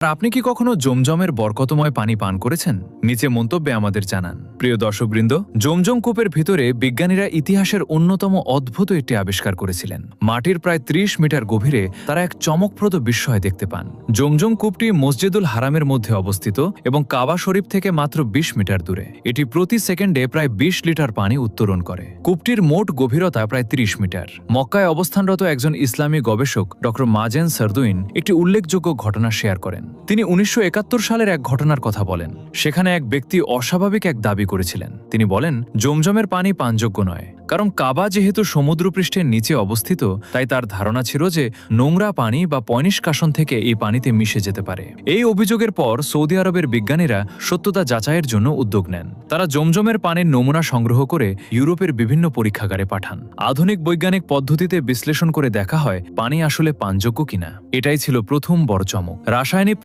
আর আপনি কি কখনো জমজমের বরকতময় পানি পান করেছেন? নিচে মন্তব্যে আমাদের জানান। প্রিয় দর্শকবৃন্দ, জমজম কূপের ভিতরে বিজ্ঞানীরা ইতিহাসের অন্যতম অদ্ভুত একটি আবিষ্কার করেছিলেন। মাটির প্রায় ৩০ মিটার গভীরে তারা এক চমকপ্রদ বিস্ময় দেখতে পান। জমজম কূপটি মসজিদুল হারামের মধ্যে অবস্থিত এবং কাবা শরীফ থেকে মাত্র ২০ মিটার দূরে। এটি প্রতি সেকেন্ডে প্রায় ২০ লিটার পানি উত্তোলন করে। কূপটির মোট গভীরতা প্রায় ৩০ মিটার। মক্কায় অবস্থানরত একজন ইসলামী গবেষক ডক্টর মাজেন সারদুইন একটি উল্লেখযোগ্য ঘটনা শেয়ার করেন। তিনি ১৯৭১ সালের এক ঘটনার কথা বলেন। সেখানে এক ব্যক্তি অস্বাভাবিক এক দাবি করেছিলেন। তিনি বলেন, জমজমের পানি পানযোগ্য নয়, কারণ কাবা যেহেতু সমুদ্রপৃষ্ঠের নিচে অবস্থিত, তাই তার ধারণা ছিল যে নোংরা পানি বা পয়নিষ্কাশন থেকে এই পানিতে মিশে যেতে পারে। এই অভিযোগের পর সৌদি আরবের বিজ্ঞানীরা সত্যতা যাচাইয়ের জন্য উদ্যোগ নেন। তারা জমজমের পানির নমুনা সংগ্রহ করে ইউরোপের বিভিন্ন পরীক্ষাগারে পাঠান। আধুনিক বৈজ্ঞানিক পদ্ধতিতে বিশ্লেষণ করে দেখা হয় পানি আসলে পানযোগ্য কিনা। এটাই ছিল প্রথম বড় চমক। রাসায়নিক